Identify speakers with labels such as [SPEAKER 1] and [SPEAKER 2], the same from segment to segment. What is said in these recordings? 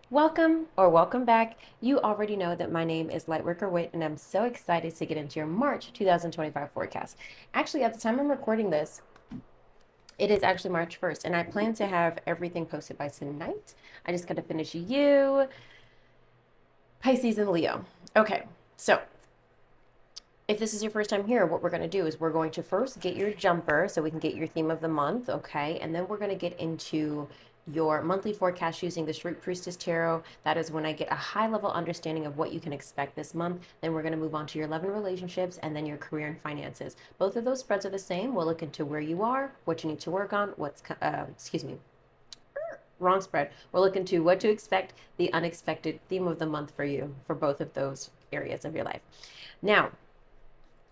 [SPEAKER 1] Welcome or welcome back. You already know that my name is Lightworker Whit, and I'm so excited to get into your March 2025 forecast. Actually, at the time I'm recording this, it is actually March 1st, and I plan to have everything posted by tonight. I just got to finish you, Pisces, and Leo. Okay, so if this is your first time here, what we're going to do is we're going to first get your jumper so we can get your theme of the month, okay? And then we're going to get into your monthly forecast using the Shroot Priestess Tarot. That is when I get a high level understanding of what you can expect this month. Then we're going to move on to your love and relationships and then your career and finances. Both of those spreads are the same. We'll look into where you are, what you need to work on, wrong spread. We're looking to what to expect, the unexpected theme of the month for you for both of those areas of your life. Now,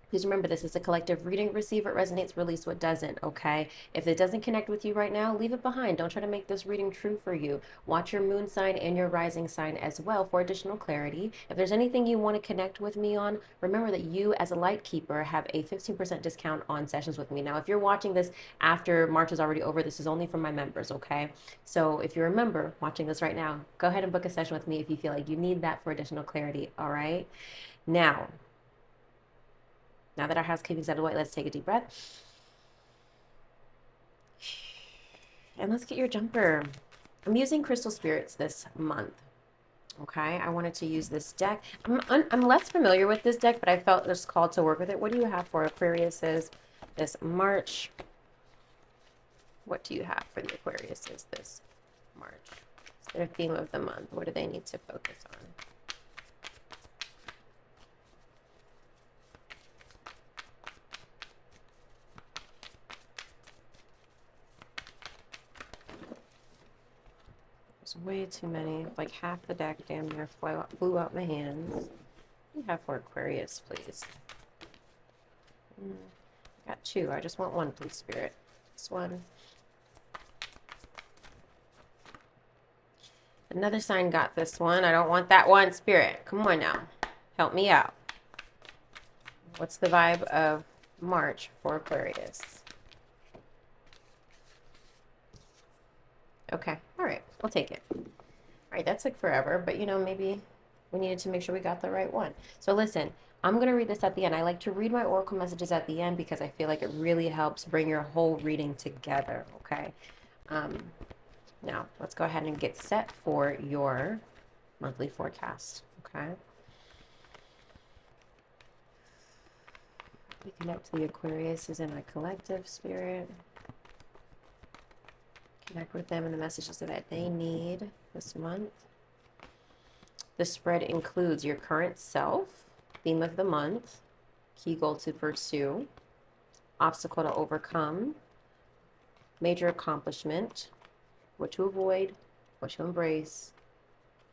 [SPEAKER 1] please remember, this is a collective reading. Receive what resonates, release what doesn't, okay? If it doesn't connect with you right now, leave it behind. Don't try to make this reading true for you. Watch your moon sign and your rising sign as well for additional clarity. If there's anything you want to connect with me on, remember that you as a light keeper have a 15% discount on sessions with me. Now, if you're watching this after March is already over, this is only for my members, okay? So if you're a member watching this right now, go ahead and book a session with me if you feel like you need that for additional clarity, all right? Now that our housekeeping's out of the way, let's take a deep breath. And let's get your jumper. I'm using Crystal Spirits this month. Okay, I wanted to use this deck. I'm less familiar with this deck, but I felt just called to work with it. What do you have for Aquariuses this March? What do you have for the Aquariuses this March? It's their theme of the month. What do they need to focus on? Way too many. Like half the deck damn near flew out my hands. What do you have for Aquarius, please? Got two. I just want one, please, Spirit. This one. Another sign got this one. I don't want that one, Spirit. Come on now. Help me out. What's the vibe of March for Aquarius? Okay. All right. We'll take it. All right. That took forever, but maybe we needed to make sure we got the right one. So listen, I'm going to read this at the end. I like to read my oracle messages at the end because I feel like it really helps bring your whole reading together. Okay. Now let's go ahead and get set for your monthly forecast. Okay. We connect to the Aquarius is in my collective spirit. Connect with them and the messages that they need this month. The spread includes your current self, theme of the month, key goal to pursue, obstacle to overcome, major accomplishment, what to avoid, what to embrace,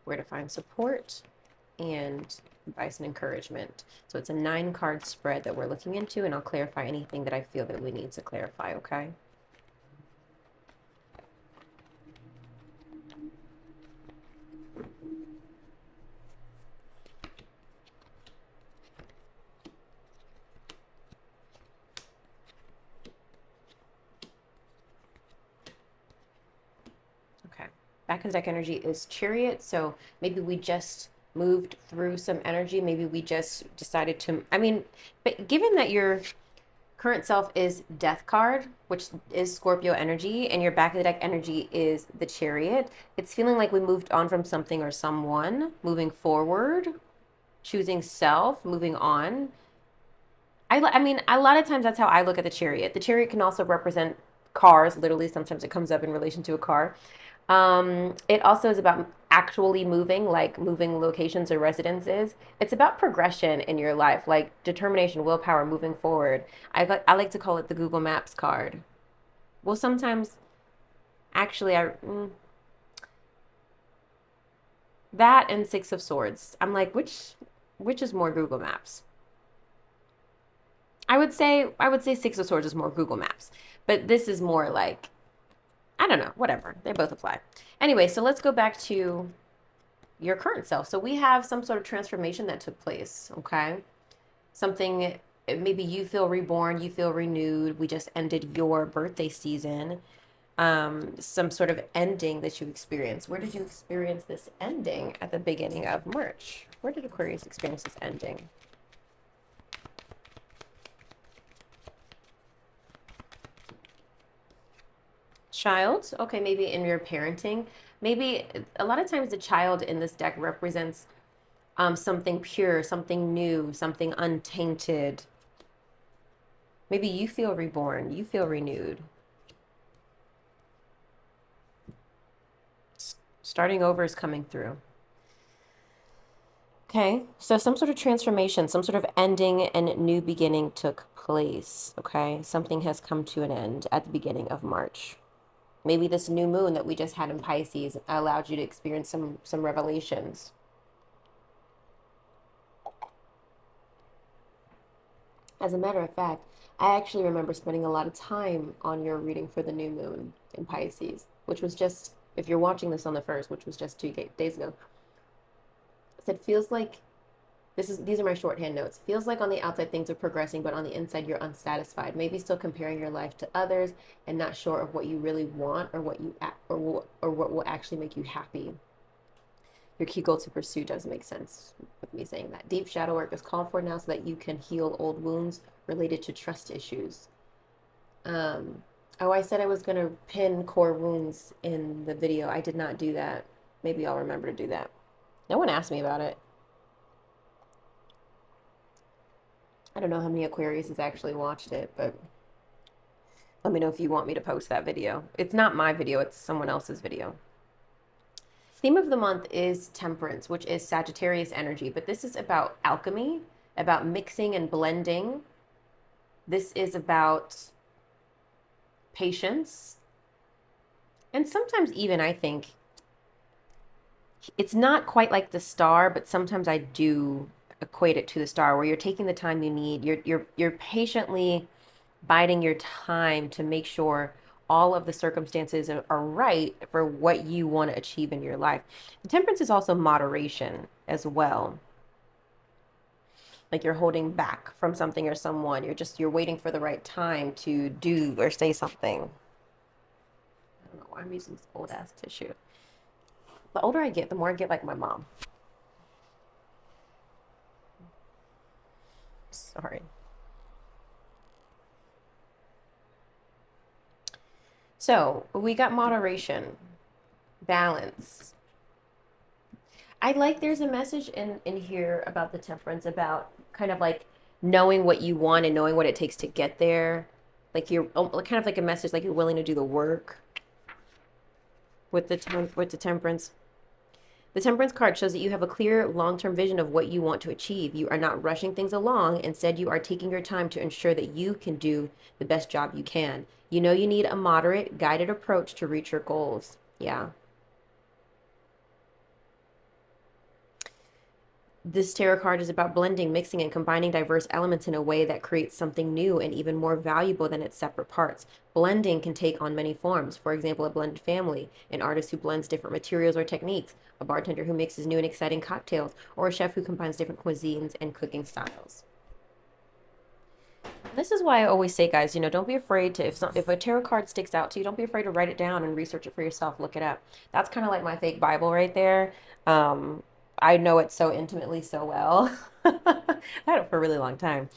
[SPEAKER 1] where to find support, and advice and encouragement. So it's a 9-card spread that we're looking into, and I'll clarify anything that I feel that we need to clarify, okay? Back of the deck energy is Chariot, so maybe we just moved through some energy. Maybe we just decided to, but given that your current self is Death card, which is Scorpio energy, and your back of the deck energy is the Chariot, it's feeling like we moved on from something or someone, moving forward, choosing self, moving on. I mean, a lot of times that's how I look at the Chariot. The Chariot can also represent cars, literally. Sometimes it comes up in relation to a car. It also is about actually moving, like moving locations or residences. It's about progression in your life, like determination, willpower, moving forward. I like to call it the Google Maps card. Well, sometimes, actually, that and Six of Swords. I'm like, which is more Google Maps? I would say Six of Swords is more Google Maps, but this is more like, I don't know, whatever. They both apply. Anyway, so let's go back to your current self. So we have some sort of transformation that took place, okay? Something, maybe you feel reborn, you feel renewed. We just ended your birthday season. some sort of ending that you experience. Where did you experience this ending at the beginning of March? Where did Aquarius experience this ending? Child, okay, maybe in your parenting. Maybe a lot of times the child in this deck represents something pure, something new, something untainted. Maybe you feel reborn, you feel renewed. Starting over is coming through. Okay, so some sort of transformation, some sort of ending and new beginning took place. Okay, something has come to an end at the beginning of March. Maybe this new moon that we just had in Pisces allowed you to experience some revelations. As a matter of fact, I actually remember spending a lot of time on your reading for the new moon in Pisces, which was just, if you're watching this on the 1st, which was just 2 days ago. I said, feels like these are my shorthand notes. Feels like on the outside things are progressing, but on the inside you're unsatisfied. Maybe still comparing your life to others and not sure of what you really want or what what will actually make you happy. Your key goal to pursue does make sense with me saying that. Deep shadow work is called for now so that you can heal old wounds related to trust issues. Oh, I said I was going to pin core wounds in the video. I did not do that. Maybe I'll remember to do that. No one asked me about it. I don't know how many Aquarius has actually watched it, but let me know if you want me to post that video. It's not my video, it's someone else's video. Theme of the month is Temperance, which is Sagittarius energy, but this is about alchemy, about mixing and blending. This is about patience. And sometimes even I think it's not quite like the star, but sometimes I do equate it to the star, where you're taking the time you need. You're patiently biding your time to make sure all of the circumstances are right for what you want to achieve in your life. Temperance is also moderation as well. Like you're holding back from something or someone. You're waiting for the right time to do or say something. I don't know why I'm using this old ass tissue. The older I get, the more I get like my mom. Sorry. So we got moderation, balance. I like there's a message in here about the temperance, about kind of like knowing what you want and knowing what it takes to get there. Like you're kind of like a message, like you're willing to do the work with the temperance. The temperance card shows that you have a clear long-term vision of what you want to achieve. You are not rushing things along. Instead, you are taking your time to ensure that you can do the best job you can. You know you need a moderate, guided approach to reach your goals. Yeah. This tarot card is about blending, mixing, and combining diverse elements in a way that creates something new and even more valuable than its separate parts. Blending can take on many forms. For example, a blended family, an artist who blends different materials or techniques, a bartender who mixes new and exciting cocktails, or a chef who combines different cuisines and cooking styles. This is why I always say, guys, don't be afraid to, if a tarot card sticks out to you, don't be afraid to write it down and research it for yourself, look it up. That's kind of like my fake Bible right there. I know it so intimately, so well. I had it for a really long time.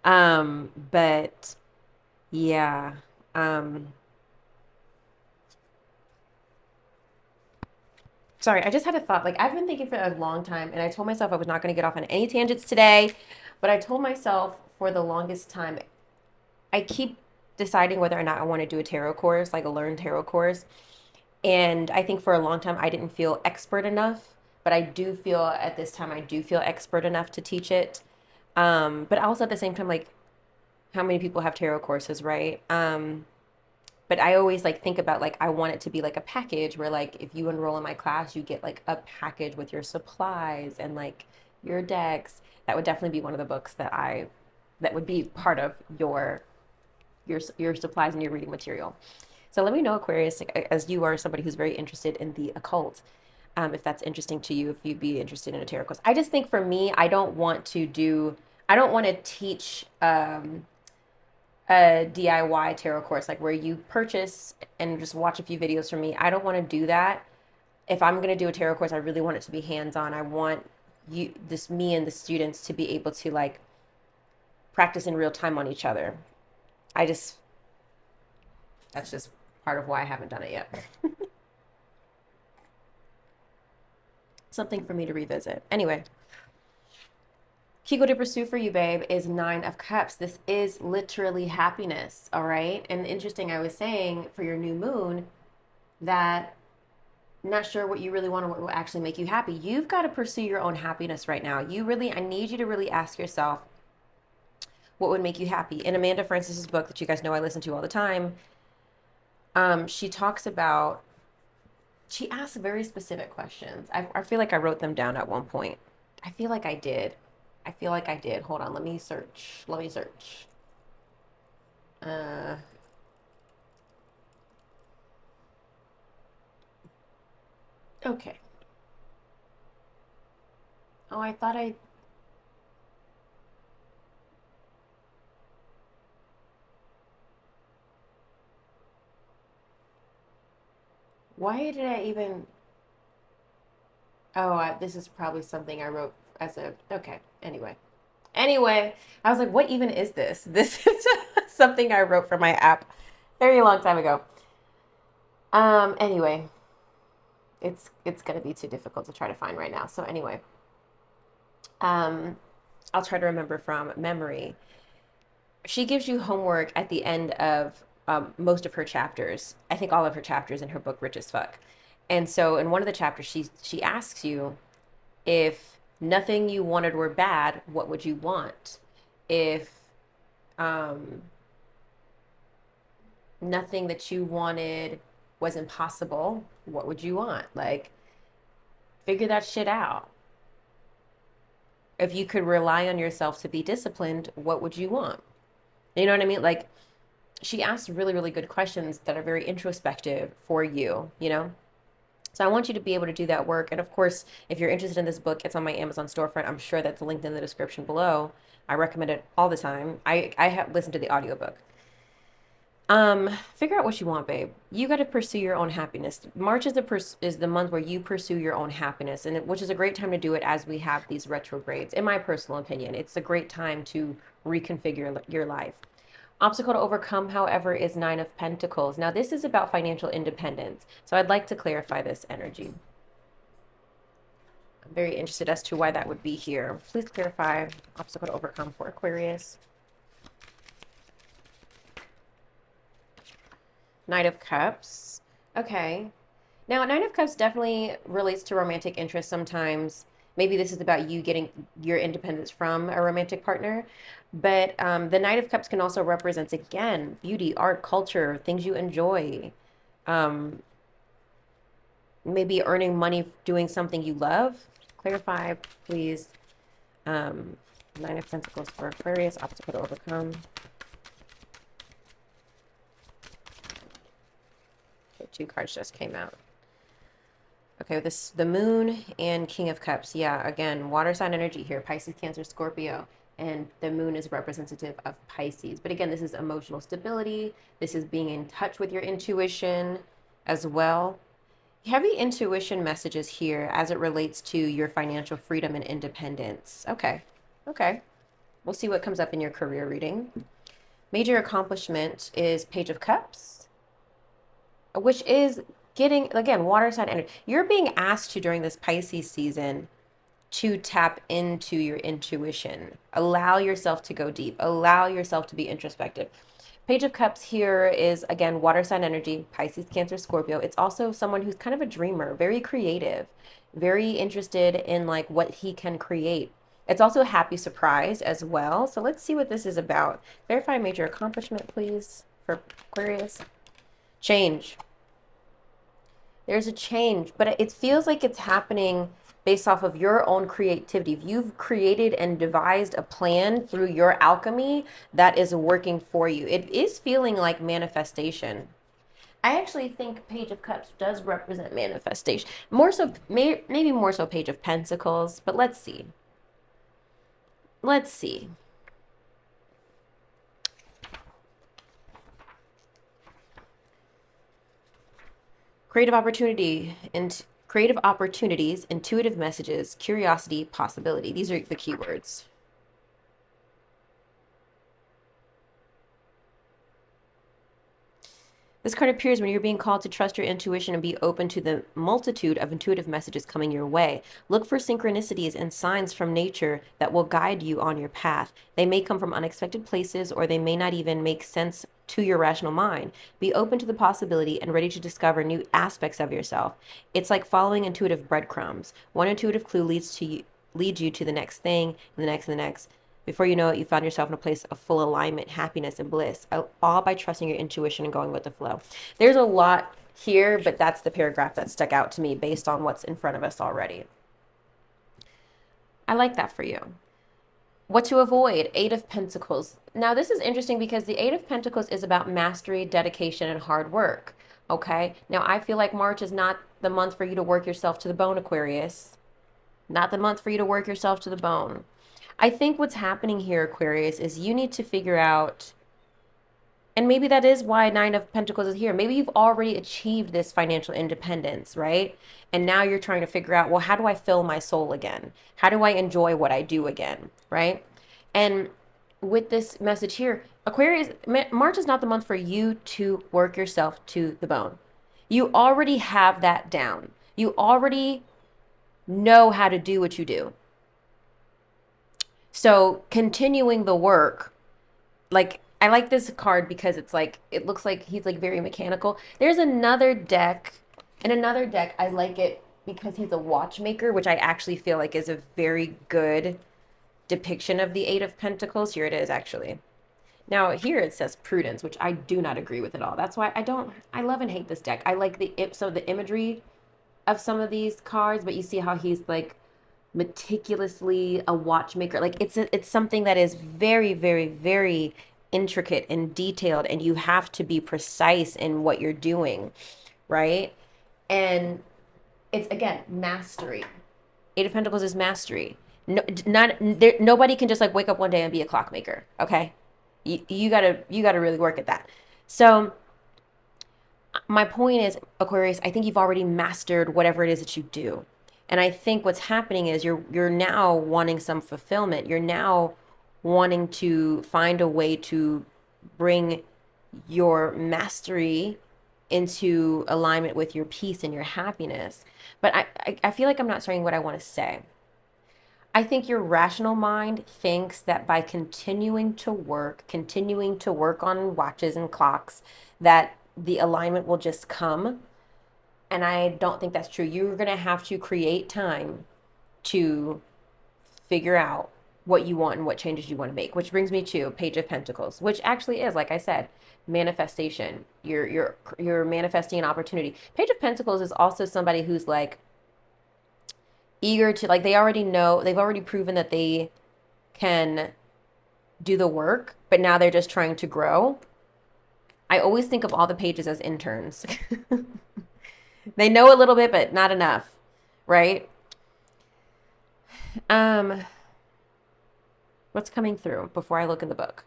[SPEAKER 1] But yeah. Sorry, I just had a thought. Like, I've been thinking for a long time, and I told myself I was not going to get off on any tangents today, but I told myself for the longest time, I keep deciding whether or not I want to do a tarot course, like a learned tarot course. And I think for a long time, I didn't feel expert enough, but I do feel at this time, I do feel expert enough to teach it. But also at the same time, like, how many people have tarot courses, right? But I always like think about like I want it to be like a package where like if you enroll in my class, you get like a package with your supplies and like your decks. That would definitely be one of the books that would be part of your supplies and your reading material. So let me know, Aquarius, as you are somebody who's very interested in the occult, if that's interesting to you, if you'd be interested in a tarot course. I just think for me, I don't want to teach a DIY tarot course, like where you purchase and just watch a few videos from me. I don't want to do that. If I'm going to do a tarot course, I really want it to be hands-on. I want me and the students to be able to like practice in real time on each other. I just, that's just part of why I haven't done it yet. Something for me to revisit. Anyway, key goal to pursue for you, babe, is Nine of Cups. This is literally happiness, all right? And interesting, I was saying for your new moon that not sure what you really want or what will actually make you happy. You've got to pursue your own happiness right now. I need you to really ask yourself what would make you happy. In Amanda Francis's book that you guys know I listen to all the time, she talks about, she asks very specific questions. I feel like I wrote them down at one point. I feel like I did. Hold on, let me search. Okay. Oh, I thought I. Why did I even? Oh, this is probably something I wrote as a. Okay. Anyway, I was like, what even is this? This is something I wrote for my app very long time ago. Anyway, it's gonna be too difficult to try to find right now. So anyway, I'll try to remember from memory. She gives you homework at the end of most of her chapters. I think all of her chapters in her book, Rich as Fuck. And so in one of the chapters, she asks you, if nothing you wanted were bad, what would you want? If um, nothing that you wanted was impossible, what would you want? Like, figure that shit out. If you could rely on yourself to be disciplined, what would you want? You know what I mean? Like, she asks really, really good questions that are very introspective for you, you know? So I want you to be able to do that work. And of course, if you're interested in this book, it's on my Amazon storefront. I'm sure that's linked in the description below. I recommend it all the time. I have listened to the audiobook. Figure out what you want, babe. You got to pursue your own happiness. March is the month where you pursue your own happiness, and which is a great time to do it as we have these retrogrades. In my personal opinion, it's a great time to reconfigure your life. Obstacle to overcome, however, is Nine of Pentacles. Now, this is about financial independence. So I'd like to clarify this energy. I'm very interested as to why that would be here. Please clarify obstacle to overcome for Aquarius. Knight of Cups. Okay. Now, Knight of Cups definitely relates to romantic interest sometimes. Maybe this is about you getting your independence from a romantic partner. But the Knight of Cups can also represent, again, beauty, art, culture, things you enjoy. Um, Maybe earning money doing something you love. Clarify, please. Nine of Pentacles for Aquarius, obstacle to overcome. Okay, 2 cards just came out. Okay, the Moon and King of Cups. Yeah, again, water sign energy here. Pisces, Cancer, Scorpio. And the Moon is representative of Pisces. But again, this is emotional stability. This is being in touch with your intuition as well. Heavy intuition messages here as it relates to your financial freedom and independence. Okay. We'll see what comes up in your career reading. Major accomplishment is Page of Cups, which is getting, again, water sign energy. You're being asked to, during this Pisces season, to tap into your intuition. Allow yourself to go deep. Allow yourself to be introspective. Page of Cups here is, again, water sign energy, Pisces, Cancer, Scorpio. It's also someone who's kind of a dreamer, very creative, very interested in like what he can create. It's also a happy surprise as well. So let's see what this is about. Verify major accomplishment, please, for Aquarius. Change. There's a change, but it feels like it's happening based off of your own creativity. If you've created and devised a plan through your alchemy that is working for you, it is feeling like manifestation. I actually think Page of Cups does represent manifestation. More so, maybe more so Page of Pentacles, but let's see. Creative opportunity and creative opportunities, intuitive messages, curiosity, possibility. These are the keywords. This card appears when you're being called to trust your intuition and be open to the multitude of intuitive messages coming your way. Look for synchronicities and signs from nature that will guide you on your path. They may come from unexpected places, or they may not even make sense to your rational mind. Be open to the possibility and ready to discover new aspects of yourself. It's like following intuitive breadcrumbs. One intuitive clue leads you to the next thing, and the next and the next. Before you know it, you found yourself in a place of full alignment, happiness, and bliss, all by trusting your intuition and going with the flow. There's a lot here, but that's the paragraph that stuck out to me based on what's in front of us already. I like that for you. What to avoid? Eight of Pentacles. Now, this is interesting because the Eight of Pentacles is about mastery, dedication, and hard work. Okay? Now, I feel like March is not the month for you to work yourself to the bone, Aquarius. Not the month for you to work yourself to the bone. I think what's happening here, Aquarius, is you need to figure out, and maybe that is why Nine of Pentacles is here. Maybe you've already achieved this financial independence, right? And now you're trying to figure out, well, how do I fill my soul again? How do I enjoy what I do again, right? And with this message here, Aquarius, March is not the month for you to work yourself to the bone. You already have that down. You already know how to do what you do. So continuing the work, like, I like this card because it's like, it looks like he's like very mechanical. There's another deck, and another deck, I like it because he's a watchmaker, which I actually feel like is a very good depiction of the Eight of Pentacles. Here it is, actually. Now, here it says prudence, which I do not agree with at all. That's why I love and hate this deck. I like the imagery of some of these cards, but you see how he's like meticulously a watchmaker. Like it's something that is very, very, very intricate and detailed, and you have to be precise in what you're doing, right? And it's, again, mastery. Eight of Pentacles is mastery. No, nobody can just like wake up one day and be a clockmaker. Okay, you gotta really work at that. So my point is, Aquarius, I think you've already mastered whatever it is that you do. And I think what's happening is you're now wanting some fulfillment. You're now wanting to find a way to bring your mastery into alignment with your peace and your happiness. But I feel like I'm not saying what I want to say. I think your rational mind thinks that by continuing to work on watches and clocks, that the alignment will just come. And I don't think that's true. You're going to have to create time to figure out what you want and what changes you want to make, which brings me to Page of Pentacles, which actually is, like I said, manifestation. You're manifesting an opportunity. Page of Pentacles is also somebody who's like eager to, like, they already know, they've already proven that they can do the work, but now they're just trying to grow. I always think of all the pages as interns. They know a little bit, but not enough, right? What's coming through before I look in the book?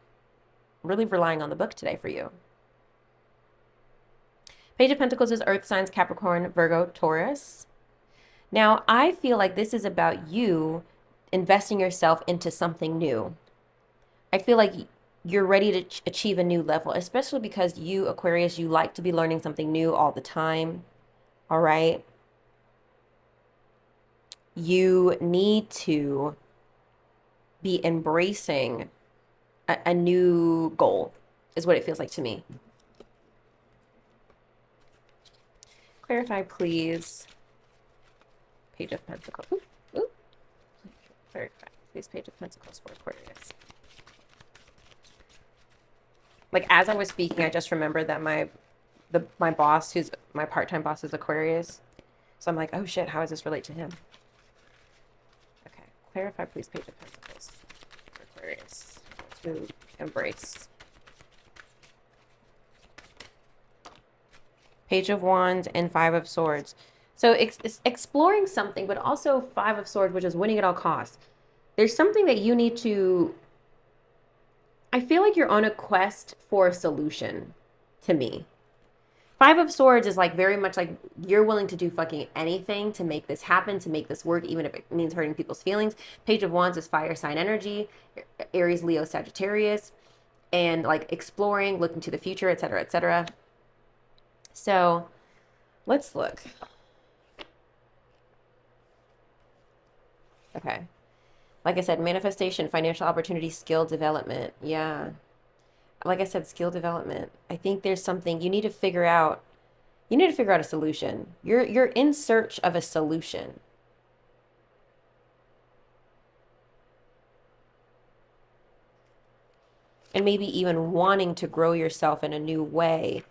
[SPEAKER 1] I'm really relying on the book today for you. Page of Pentacles is Earth signs, Capricorn, Virgo, Taurus. Now, I feel like this is about you investing yourself into something new. I feel like you're ready to achieve a new level, especially because you, Aquarius, you like to be learning something new all the time. All right. You need to be embracing a new goal, is what it feels like to me. Clarify, please. Page of Pentacles. Ooh. Clarify, please. Page of Pentacles for Aquarius. Like, as I was speaking, I just remembered that my boss, who's my part-time boss, is Aquarius. So I'm like, oh shit, how does this relate to him? Okay, clarify, please, Page of Pentacles for Aquarius to embrace. Page of Wands and Five of Swords. So it's exploring something, but also Five of Swords, which is winning at all costs. There's something that you need to, I feel like you're on a quest for a solution, to me. Five of Swords is like very much like you're willing to do fucking anything to make this happen, to make this work, even if it means hurting people's feelings. Page of Wands is fire sign energy, Aries, Leo, Sagittarius, and like exploring, looking to the future, etc., etc. So let's look. Okay. Like I said, manifestation, financial opportunity, skill development. Yeah. Like I said, skill development. I think there's something you need to figure out. You need to figure out a solution. You're in search of a solution. And maybe even wanting to grow yourself in a new way.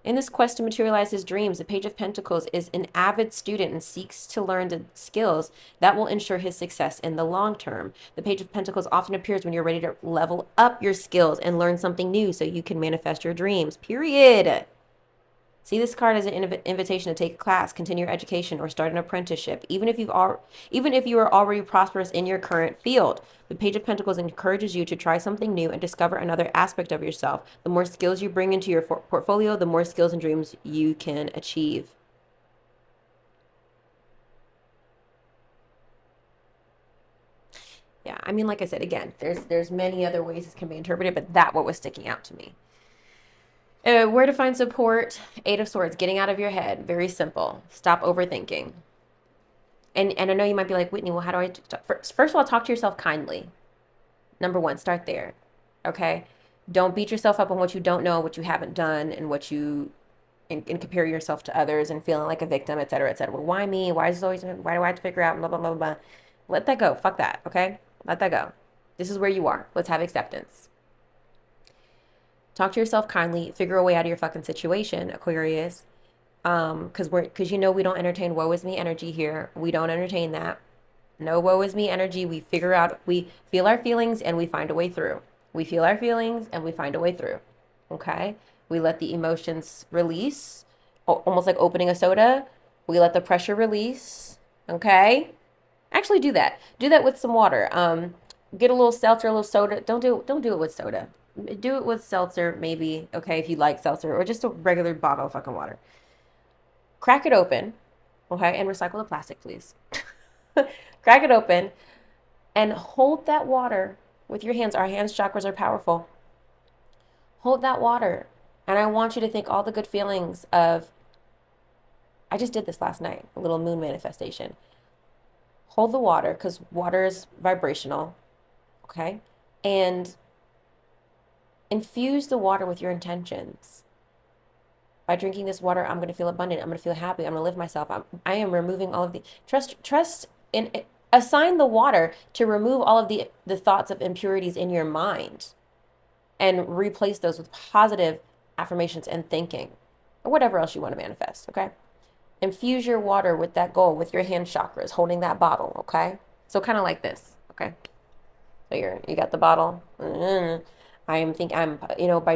[SPEAKER 1] In this quest to materialize his dreams, the Page of Pentacles is an avid student and seeks to learn the skills that will ensure his success in the long term. The Page of Pentacles often appears when you're ready to level up your skills and learn something new so you can manifest your dreams. Period. See this card as an invitation to take a class, continue your education, or start an apprenticeship, even if you are already prosperous in your current field. The Page of Pentacles encourages you to try something new and discover another aspect of yourself. The more skills you bring into your portfolio, the more skills and dreams you can achieve. Yeah, I mean, like I said, again, there's many other ways this can be interpreted, but that what was sticking out to me. Where to find support? Eight of Swords, getting out of your head. Very simple. Stop overthinking. And I know you might be like, Whitney, well, how do I first of all, talk to yourself kindly. Number one, start there. Okay? Don't beat yourself up on what you don't know, what you haven't done, and what you and compare yourself to others and feeling like a victim, et cetera, et cetera. Well, why me? Why is it always why do I have to figure out blah blah blah blah? Let that go. Fuck that. Okay? Let that go. This is where you are. Let's have acceptance. Talk to yourself kindly. Figure a way out of your fucking situation, Aquarius. Because you know we don't entertain woe is me energy here. We don't entertain that. No woe is me energy. We figure out, we feel our feelings and we find a way through. We feel our feelings and we find a way through. Okay? We let the emotions release, almost like opening a soda. We let the pressure release. Okay? Actually do that. Do that with some water. Get a little seltzer, a little soda. Don't do it with soda. Do it with seltzer, maybe, okay, if you like seltzer, or just a regular bottle of fucking water. Crack it open, okay, and recycle the plastic, please. Crack it open and hold that water with your hands. Our hands chakras are powerful. Hold that water, and I want you to think all the good feelings of, I just did this last night, a little moon manifestation. Hold the water, because water is vibrational, okay, and infuse the water with your intentions. By drinking this water, I'm going to feel abundant. I'm going to feel happy. I'm going to live myself. I am removing all of the trust in assign the water to remove all of the thoughts of impurities in your mind and replace those with positive affirmations and thinking or whatever else you want to manifest, okay? Infuse your water with that goal, with your hand chakras, holding that bottle, okay? So kind of like this, okay? So you got the bottle. By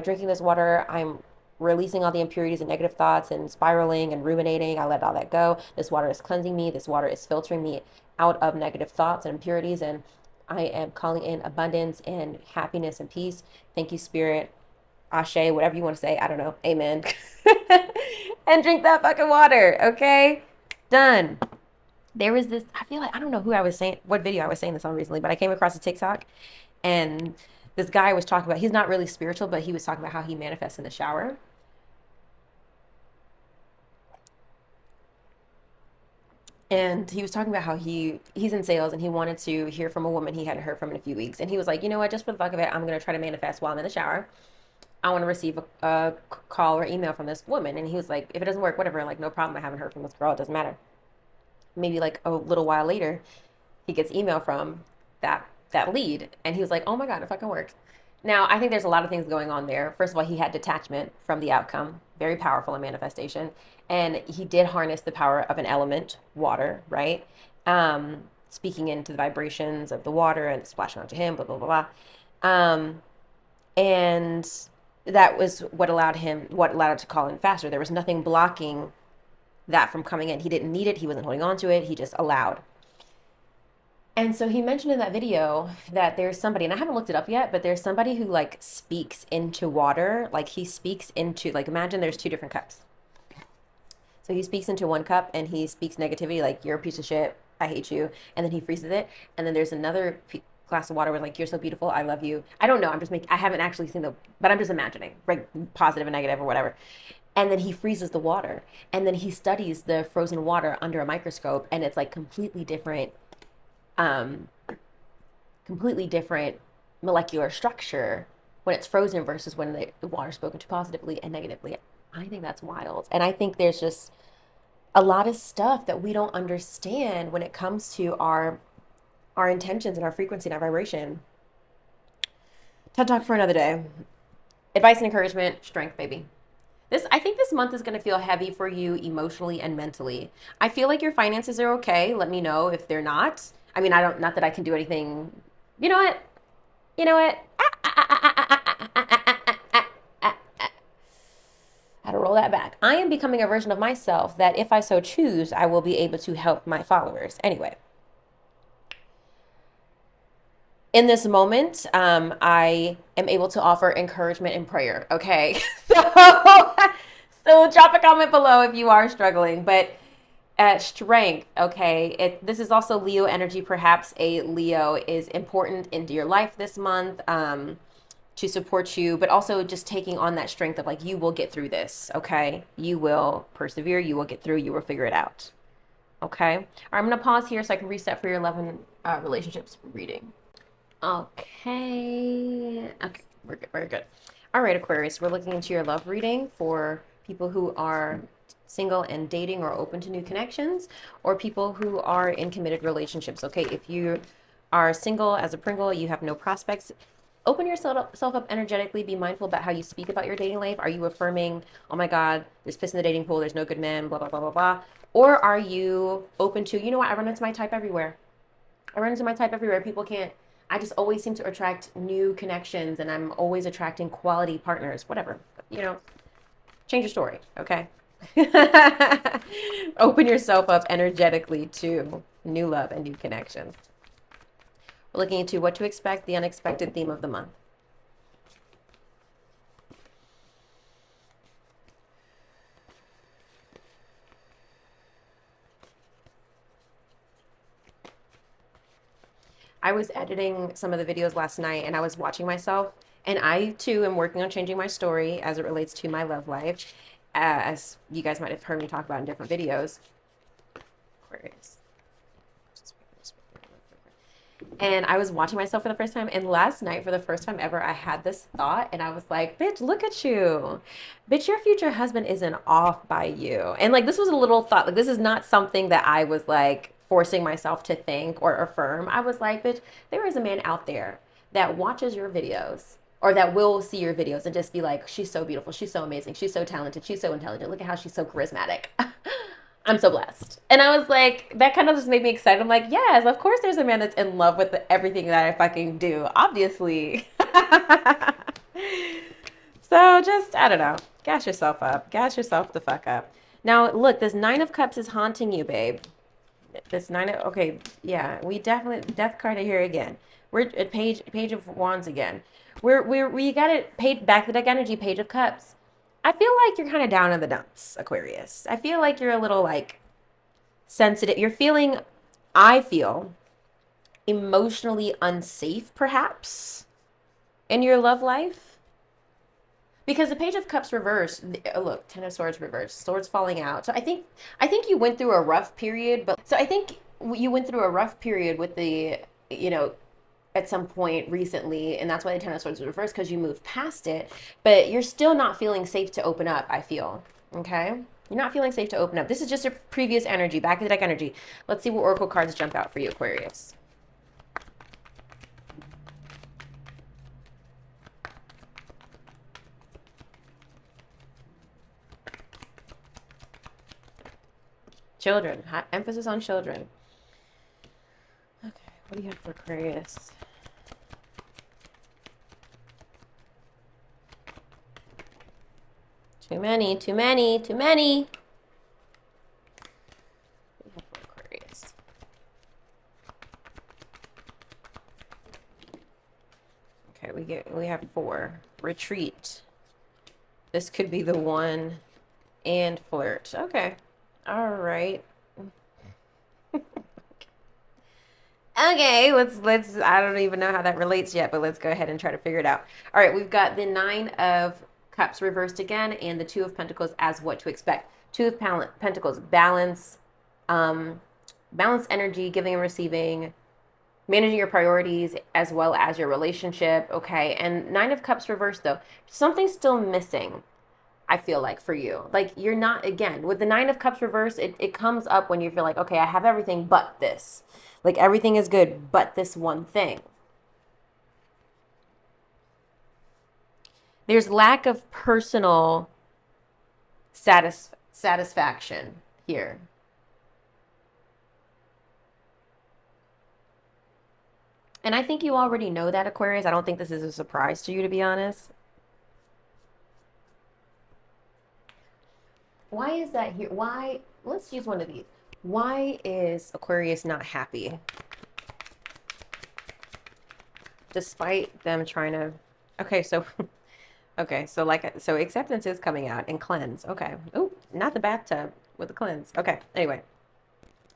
[SPEAKER 1] drinking this water, I'm releasing all the impurities and negative thoughts and spiraling and ruminating. I let all that go. This water is cleansing me. This water is filtering me out of negative thoughts and impurities. And I am calling in abundance and happiness and peace. Thank you, Spirit. Ashe, whatever you want to say. I don't know. Amen. And drink that fucking water. Okay? Done. There was this, I feel like, I don't know what video I was saying this on recently, but I came across a TikTok and this guy was talking about, he's not really spiritual, but he was talking about how he manifests in the shower. And he was talking about how he's in sales and he wanted to hear from a woman he hadn't heard from in a few weeks. And he was like, you know what, just for the fuck of it, I'm going to try to manifest while I'm in the shower. I want to receive a call or email from this woman. And he was like, if it doesn't work, whatever, like, no problem. I haven't heard from this girl. It doesn't matter. Maybe like a little while later, he gets email from that lead. And he was like, oh my God, it fucking worked. Now, I think there's a lot of things going on there. First of all, he had detachment from the outcome, very powerful in manifestation. And he did harness the power of an element, water, right? Speaking into the vibrations of the water and splashing onto him, blah, blah, blah, blah. And that was what allowed it to call in faster. There was nothing blocking that from coming in. He didn't need it. He wasn't holding on to it. He just allowed. And so he mentioned in that video that there's somebody, and I haven't looked it up yet, but there's somebody who like speaks into water. Like he speaks into, like, imagine there's two different cups. So he speaks into one cup and he speaks negativity, like, you're a piece of shit, I hate you. And then he freezes it. And then there's another glass of water where, like, you're so beautiful, I love you. I don't know. I'm just making, I haven't actually seen but I'm just imagining, like, positive and negative or whatever. And then he freezes the water. And then he studies the frozen water under a microscope. And it's like um, completely different molecular structure when it's frozen versus when the water's spoken to positively and negatively. I think that's wild. And I think there's just a lot of stuff that we don't understand when it comes to our intentions and our frequency and our vibration. TED Talk for another day. Advice and encouragement, strength, baby. I think this month is going to feel heavy for you emotionally and mentally. I feel like your finances are okay. Let me know if they're not. I mean, not that I can do anything. You know what? You know what? How to roll that back. I am becoming a version of myself that, if I so choose, I will be able to help my followers. Anyway, in this moment, I am able to offer encouragement and prayer. Okay, so drop a comment below if you are struggling. But strength, okay. This is also Leo energy. Perhaps a Leo is important into your life this month. To support you, but also just taking on that strength of, like, you will get through this, okay? You will persevere, you will get through, you will figure it out, okay? All right, I'm gonna pause here so I can reset for your 11 relationships reading. Okay, we're good, very good. All right, Aquarius, we're looking into your love reading for people who are single and dating or open to new connections, or people who are in committed relationships, okay? If you are single as a Pringle, you have no prospects, open yourself up energetically. Be mindful about how you speak about your dating life. Are you affirming, oh my God, there's piss in the dating pool, there's no good men, blah, blah, blah, blah, blah? Or are you open to, you know what, I run into my type everywhere. People can't, I just always seem to attract new connections, and I'm always attracting quality partners, whatever. You know, change your story, okay? Open yourself up energetically to new love and new connections. We're looking into what to expect, the unexpected theme of the month. I was editing some of the videos last night and I was watching myself, and I too am working on changing my story as it relates to my love life, as you guys might have heard me talk about in different videos. Aquarius. And I was watching myself for the first time. And last night, for the first time ever, I had this thought. And I was like, bitch, look at you. Bitch, your future husband isn't off by you. And like, this was a little thought. Like, this is not something that I was like forcing myself to think or affirm. I was like, bitch, there is a man out there that watches your videos, or that will see your videos and just be like, she's so beautiful. She's so amazing. She's so talented. She's so intelligent. Look at how she's so charismatic. I'm so blessed. And I was like, that kind of just made me excited. I'm like, yes, of course there's a man that's in love with everything that I fucking do, obviously. So just, I don't know, gas yourself up. Gas yourself the fuck up. Now, look, this Nine of Cups is haunting you, babe. Okay, yeah, we definitely, death card here again. We're at page of wands again. We got it, paid back the deck energy, Page of Cups. I feel like you're kind of down in the dumps, Aquarius. I feel like you're a little like sensitive. I feel emotionally unsafe, perhaps, in your love life. Because the Page of Cups reversed, look, Ten of Swords reversed, swords falling out. So I think you went through a rough period, with the, at some point recently, and that's why the Ten of Swords was reversed, because you moved past it, but you're still not feeling safe to open up, I feel, okay? You're not feeling safe to open up. This is just a previous energy, back of the deck energy. Let's see what oracle cards jump out for you, Aquarius. Children, emphasis on children. Okay, what do you have for Aquarius? Too many. What do you have for Aquarius? Okay, we have 4. Retreat. This could be the one, and flirt. Okay. All right. Okay, let's I don't even know how that relates yet, but let's go ahead and try to figure it out. All right, we've got the 9 of Cups reversed again and the 2 of Pentacles as what to expect. 2 of Pentacles, balance, balance energy, giving and receiving, managing your priorities as well as your relationship, okay? And 9 of Cups reversed though. Something's still missing. I feel like for you, like you're not, again, with the 9 of Cups reversed, it comes up when you feel like, okay, I have everything but this. Like everything is good but this one thing. There's lack of personal satisfaction here. And I think you already know that, Aquarius. I don't think this is a surprise to you, to be honest. Why is that here? Why? Let's use one of these. Why is Aquarius not happy? Despite them trying to... Okay, so... Okay, so so acceptance is coming out and cleanse. Okay. Oh, not the bathtub with the cleanse. Okay, anyway.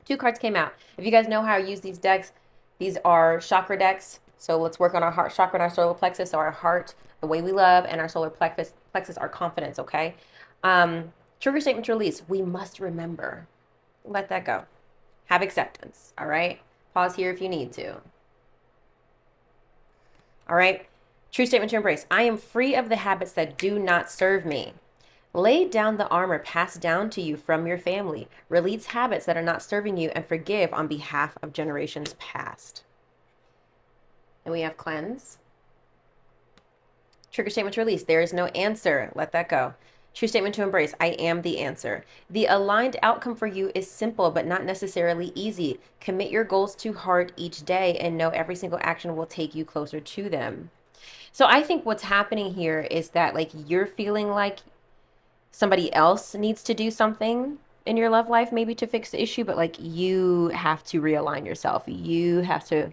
[SPEAKER 1] 2 cards came out. If you guys know how to use these decks, these are chakra decks. So let's work on our heart chakra and our solar plexus. So our heart, the way we love, and our solar plexus our confidence, okay? Trigger statement to release. We must remember. Let that go. Have acceptance, all right? Pause here if you need to. All right? True statement to embrace. I am free of the habits that do not serve me. Lay down the armor passed down to you from your family. Release habits that are not serving you and forgive on behalf of generations past. And we have cleanse. Trigger statement to release. There is no answer. Let that go. True statement to embrace. I am the answer. The aligned outcome for you is simple, but not necessarily easy. Commit your goals to heart each day and know every single action will take you closer to them. So I think what's happening here is that like you're feeling like somebody else needs to do something in your love life maybe to fix the issue, but like you have to realign yourself. You have to,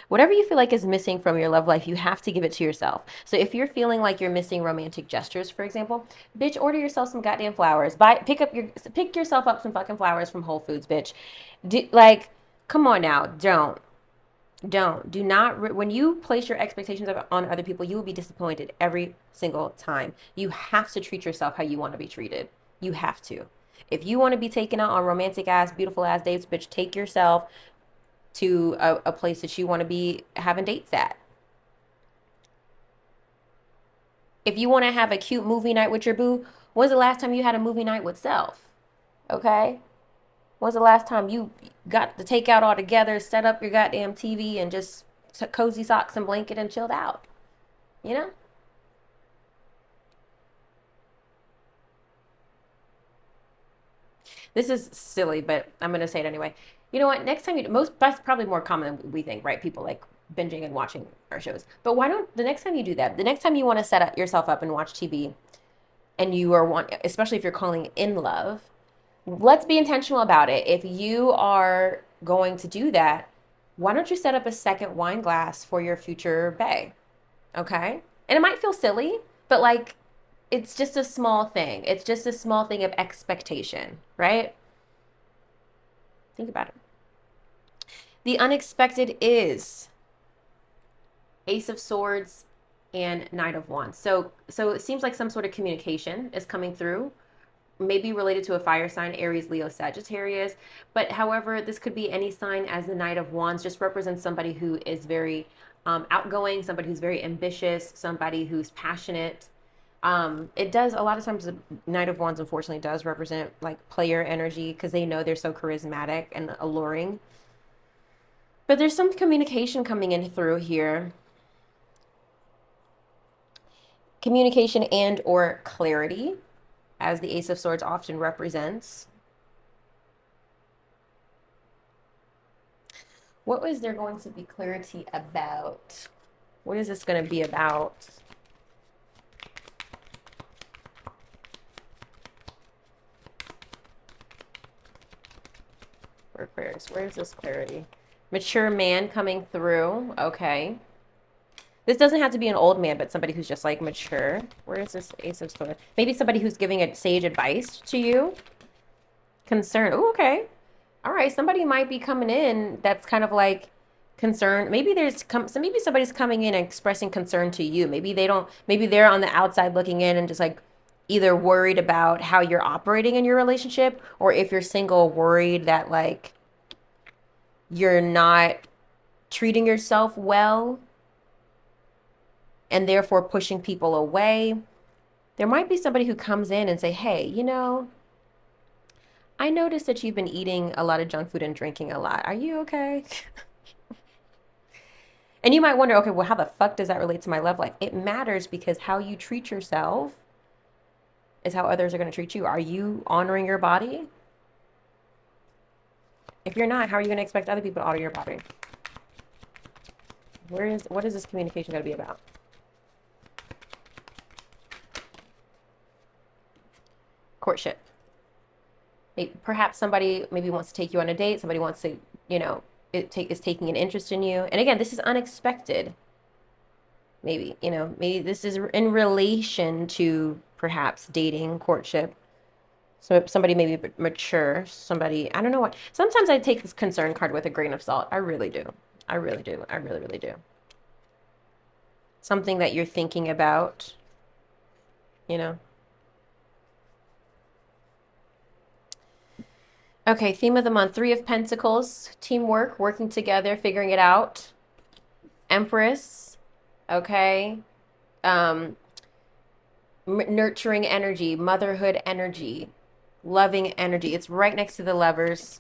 [SPEAKER 1] whatever you feel like is missing from your love life, you have to give it to yourself. So if you're feeling like you're missing romantic gestures, for example, bitch, order yourself some goddamn flowers. Pick yourself up some fucking flowers from Whole Foods, bitch. Like, come on now, do not, when you place your expectations on other people, you will be disappointed every single time. You have to treat yourself how you want to be treated. You have to. If you want to be taken out on romantic ass, beautiful ass dates, bitch, take yourself to a place that you want to be having dates at. If you want to have a cute movie night with your boo, when's the last time you had a movie night with self? Okay? When's the last time you got the takeout all together, set up your goddamn TV, and just cozy socks and blanket and chilled out? You know? This is silly, but I'm going to say it anyway. You know what? Next time that's probably more common than we think, right? People like binging and watching our shows. But why don't, the next time you do that, the next time you want to set yourself up and watch TV, and especially if you're calling in love, let's be intentional about it. If you are going to do that, why don't you set up a second wine glass for your future bae? Okay? And it might feel silly, but like it's just a small thing. It's just a small thing of expectation, right? Think about it. The unexpected is Ace of Swords and Knight of Wands. So it seems like some sort of communication is coming through, maybe related to a fire sign, Aries, Leo, Sagittarius. But however, this could be any sign, as the Knight of Wands just represents somebody who is very outgoing, somebody who's very ambitious, somebody who's passionate. It does, a lot of times the Knight of Wands unfortunately does represent like player energy because they know they're so charismatic and alluring. But there's some communication coming in through here. Communication and or clarity, as the Ace of Swords often represents. What is there going to be clarity about? What is this going to be about? For Aquarius, where's this clarity? Mature man coming through. Okay. This doesn't have to be an old man, but somebody who's just like mature. Where is this Ace of Swords? Maybe somebody who's giving a sage advice to you. Concern. Oh, okay. All right. Somebody might be coming in that's kind of like concerned. Maybe maybe somebody's coming in and expressing concern to you. Maybe they don't, maybe they're on the outside looking in and just like either worried about how you're operating in your relationship, or if you're single, worried that like you're not treating yourself well and therefore pushing people away. There might be somebody who comes in and say, hey, you know, I noticed that you've been eating a lot of junk food and drinking a lot. Are you okay? And you might wonder, okay, well, how the fuck does that relate to my love life? It matters because how you treat yourself is how others are going to treat you. Are you honoring your body? If you're not, how are you going to expect other people to honor your body? What is this communication going to be about? Courtship. Perhaps somebody maybe wants to take you on a date. Somebody wants to, you know, is taking an interest in you. And again, this is unexpected. Maybe, you know, maybe this is in relation to perhaps dating, courtship. So somebody maybe mature, somebody, I don't know what. Sometimes I take this concern card with a grain of salt. I really do. I really do. I really, really do. Something that you're thinking about, you know. Okay, theme of the month, Three of Pentacles, teamwork, working together, figuring it out. Empress, okay. Nurturing energy, motherhood energy, loving energy. It's right next to the Lovers,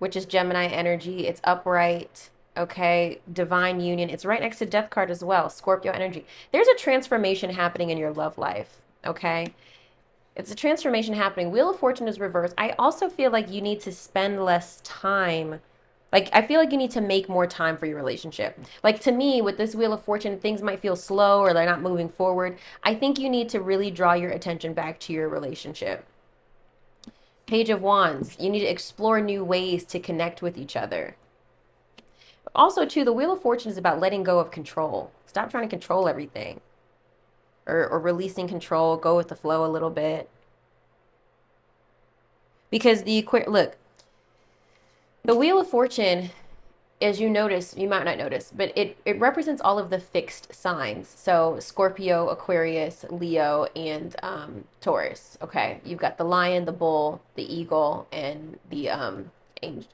[SPEAKER 1] which is Gemini energy. It's upright, okay. Divine union. It's right next to Death card as well, Scorpio energy. There's a transformation happening in your love life, okay. It's a transformation happening. Wheel of Fortune is reversed. I also feel like you need to spend less time. Like, I feel like you need to make more time for your relationship. Like, to me, with this Wheel of Fortune, things might feel slow or they're not moving forward. I think you need to really draw your attention back to your relationship. Page of Wands. You need to explore new ways to connect with each other. Also, too, the Wheel of Fortune is about letting go of control. Stop trying to control everything. Or releasing control, go with the flow a little bit. Because look, the Wheel of Fortune, as you notice, you might not notice, but it represents all of the fixed signs. So Scorpio, Aquarius, Leo, and Taurus. Okay, you've got the lion, the bull, the eagle, and the I don't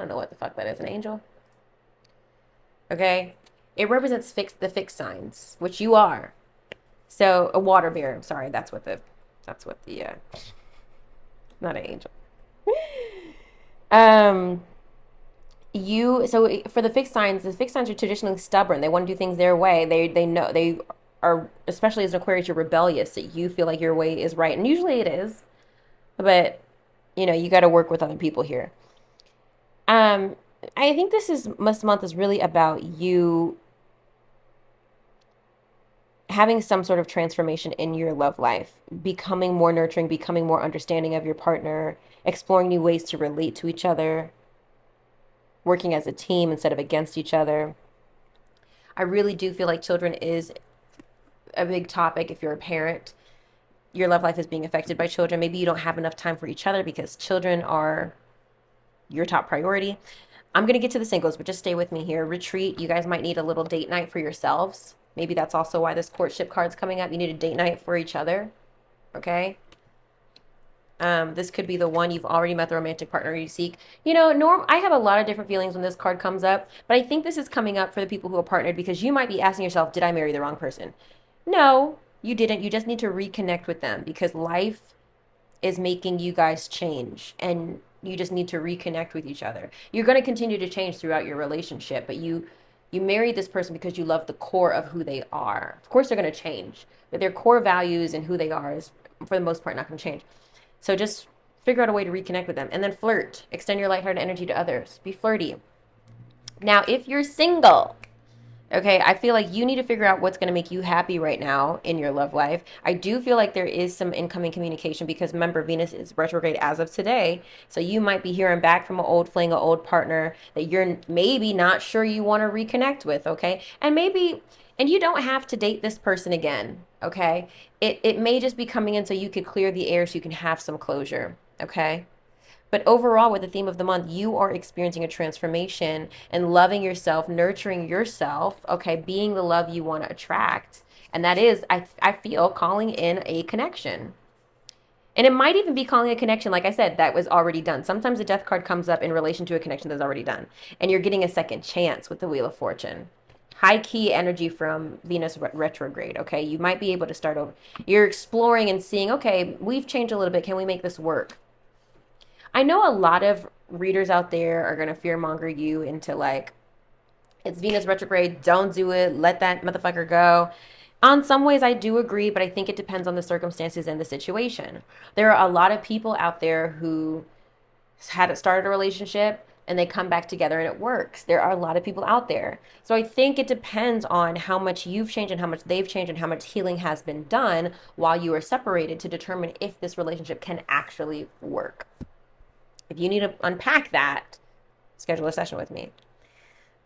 [SPEAKER 1] know what the fuck that is, an angel. Okay. It represents the fixed signs, which you are. So a water bear. Sorry, that's what the not an angel. So for the fixed signs are traditionally stubborn. They want to do things their way. They know they are, especially as an Aquarius, you're rebellious, that you feel like your way is right. And usually it is. But you know, you got to work with other people here. I think this month is really about you having some sort of transformation in your love life, becoming more nurturing, becoming more understanding of your partner, exploring new ways to relate to each other, working as a team instead of against each other. I really do feel like children is a big topic. If you're a parent, your love life is being affected by children. Maybe you don't have enough time for each other because children are your top priority. I'm going to get to the singles, but just stay with me here. Retreat. You guys might need a little date night for yourselves. Maybe that's also why this courtship card's coming up. You need a date night for each other. Okay? This could be the one you've already met, the romantic partner you seek. You know, I have a lot of different feelings when this card comes up, but I think this is coming up for the people who are partnered because you might be asking yourself, did I marry the wrong person? No, you didn't. You just need to reconnect with them because life is making you guys change and you just need to reconnect with each other. You're going to continue to change throughout your relationship, but you married this person because you love the core of who they are. Of course, they're going to change, but their core values and who they are is, for the most part, not going to change. So just figure out a way to reconnect with them. And then flirt. Extend your lighthearted energy to others. Be flirty. Now, if you're single, Okay, I feel like you need to figure out what's going to make you happy right now in your love life. I do feel like there is some incoming communication because remember, Venus is retrograde as of today. So you might be hearing back from an old fling, an old partner that you're maybe not sure you want to reconnect with. Okay. And maybe, and you don't have to date this person again. Okay. It may just be coming in so you could clear the air so you can have some closure. Okay. But overall, with the theme of the month, you are experiencing a transformation and loving yourself, nurturing yourself, okay, being the love you want to attract. And that is, I feel, calling in a connection. And it might even be calling a connection, like I said, that was already done. Sometimes the death card comes up in relation to a connection that's already done. And you're getting a second chance with the Wheel of Fortune. High key energy from Venus retrograde, okay? You might be able to start over. You're exploring and seeing, okay, we've changed a little bit. Can we make this work? I know a lot of readers out there are going to fearmonger you into like, it's Venus retrograde, don't do it, let that motherfucker go. On some ways, I do agree, but I think it depends on the circumstances and the situation. There are a lot of people out there who had started a relationship and they come back together and it works. There are a lot of people out there. So I think it depends on how much you've changed and how much they've changed and how much healing has been done while you are separated to determine if this relationship can actually work. If you need to unpack that, schedule a session with me.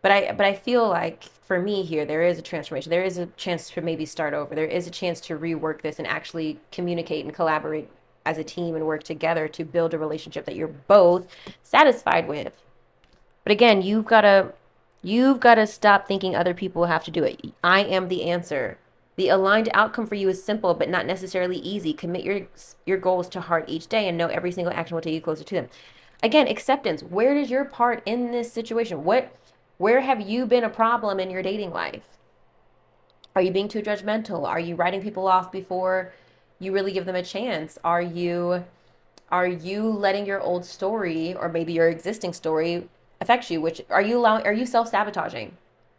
[SPEAKER 1] But I feel like for me here, there is a transformation. There is a chance to maybe start over. There is a chance to rework this and actually communicate and collaborate as a team and work together to build a relationship that you're both satisfied with. But again, you've got to stop thinking other people have to do it. I am the answer. The aligned outcome for you is simple, but not necessarily easy. Commit your goals to heart each day and know every single action will take you closer to them. Again, acceptance. Where is your part in this situation? Where have you been a problem in your dating life? Are you being too judgmental? Are you writing people off before you really give them a chance? Are you letting your old story or maybe your existing story affect you? Which are you self-sabotaging?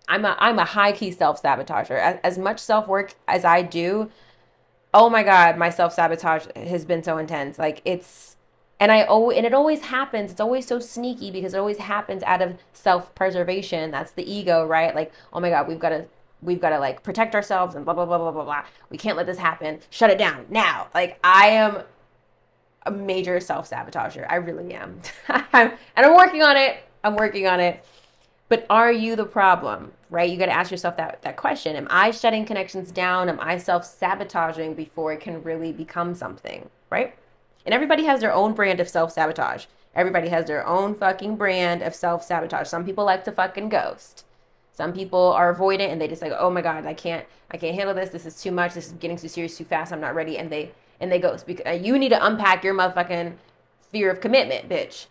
[SPEAKER 1] I'm a high key self-sabotager. As much self-work as I do, oh my God, my self-sabotage has been so intense. Like and it always happens. It's always so sneaky because it always happens out of self-preservation. That's the ego, right? Like, oh my God, we've got to like protect ourselves and blah blah blah blah blah blah. We can't let this happen. Shut it down now. Like I am a major self-sabotager. I really am. And I'm working on it. I'm working on it. But are you the problem, right? You got to ask yourself that question. Am I shutting connections down? Am I self-sabotaging before it can really become something, right? And everybody has their own brand of self-sabotage. Everybody has their own fucking brand of self-sabotage. Some people like to fucking ghost. Some people are avoidant and they just like, oh my God, I can't handle this. This is too much. This is getting too serious too fast. I'm not ready. And they ghost. Because you need to unpack your motherfucking fear of commitment, bitch.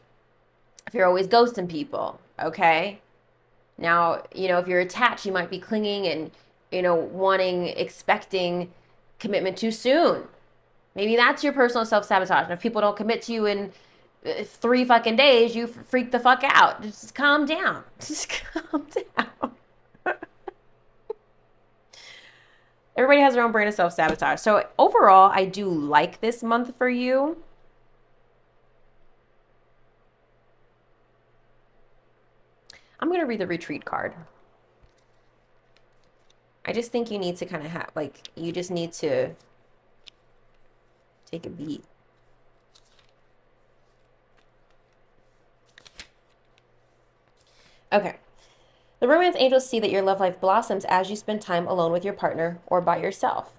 [SPEAKER 1] If you're always ghosting people, okay? Now, if you're attached, you might be clinging and, expecting commitment too soon. Maybe that's your personal self-sabotage. And if people don't commit to you in 3 fucking days, you freak the fuck out. Just calm down. Just calm down. Everybody has their own brand of self-sabotage. So overall, I do like this month for you. I'm going to read the retreat card. I just think you need to kind of you just need to take a beat. Okay. The romance angels see that your love life blossoms as you spend time alone with your partner or by yourself.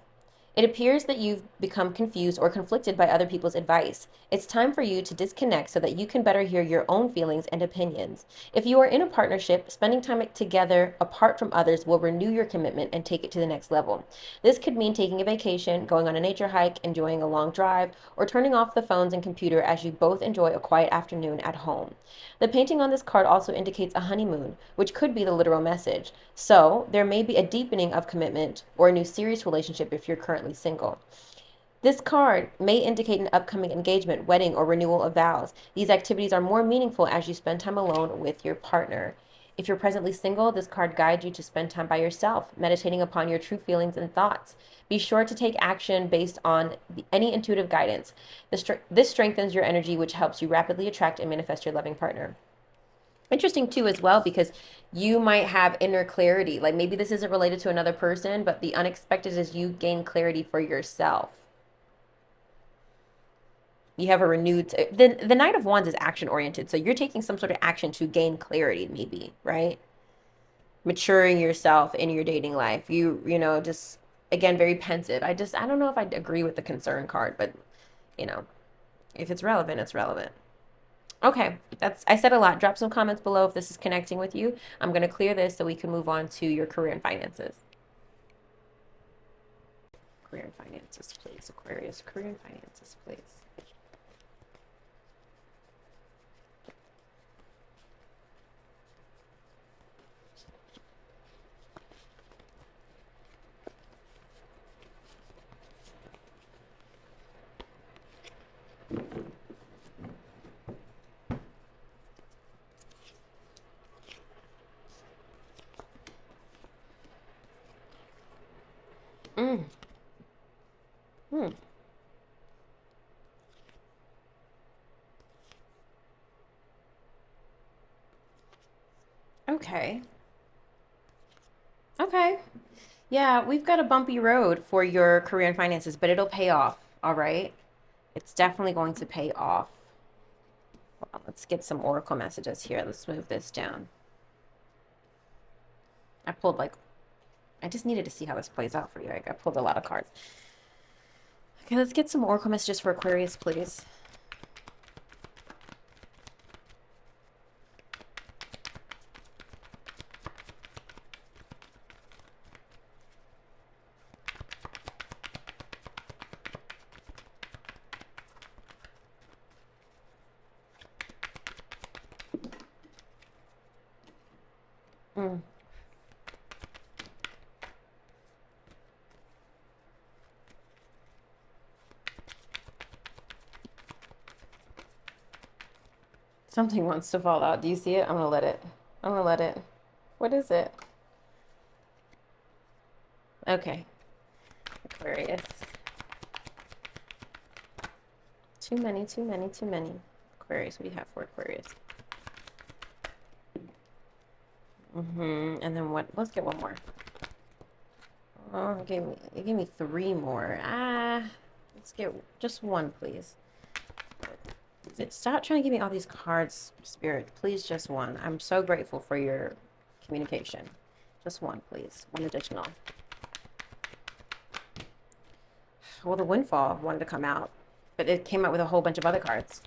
[SPEAKER 1] It appears that you've become confused or conflicted by other people's advice. It's time for you to disconnect so that you can better hear your own feelings and opinions. If you are in a partnership, spending time together apart from others will renew your commitment and take it to the next level. This could mean taking a vacation, going on a nature hike, enjoying a long drive, or turning off the phones and computer as you both enjoy a quiet afternoon at home. The painting on this card also indicates a honeymoon, which could be the literal message. So, there may be a deepening of commitment or a new serious relationship if you're currently single. This card may indicate an upcoming engagement, wedding, or renewal of vows. These activities are more meaningful as you spend time alone with your partner. If you're presently single, this card guides you to spend time by yourself, meditating upon your true feelings and thoughts. Be sure to take action based on any intuitive guidance. This strengthens your energy, which helps you rapidly attract and manifest your loving partner. Interesting too as well, because you might have inner clarity. Like maybe this isn't related to another person, but the unexpected is you gain clarity for yourself. You have a renewed the Knight of Wands is action oriented, so you're taking some sort of action to gain clarity, maybe, right? Maturing yourself in your dating life. You know, just again very pensive. I don't know if I'd agree with the concern card, but you know, if it's relevant, it's relevant. Okay, I said a lot. Drop some comments below if this is connecting with you. I'm going to clear this so we can move on to your career and finances. Career and finances, please. Aquarius, career and finances, please. Mm. Hmm. Okay. Okay. Yeah, we've got a bumpy road for your career and finances, but it'll pay off. All right. It's definitely going to pay off. Well, let's get some oracle messages here. Let's move this down. I pulled like, I just needed to see how this plays out for you. I pulled a lot of cards. Okay, let's get some oracle messages for Aquarius, please. Mm. Something wants to fall out. Do you see it? I'm gonna let it. I'm gonna let it. What is it? Okay. Aquarius. Too many, too many, too many. Aquarius, what do you have for Aquarius? And then what? Let's get one more. Oh, it gave me three more. Let's get just one, please. Stop trying to give me all these cards, Spirit. Please, just one. I'm so grateful for your communication. Just one, please. One additional. Well, the Windfall wanted to come out, but it came out with a whole bunch of other cards.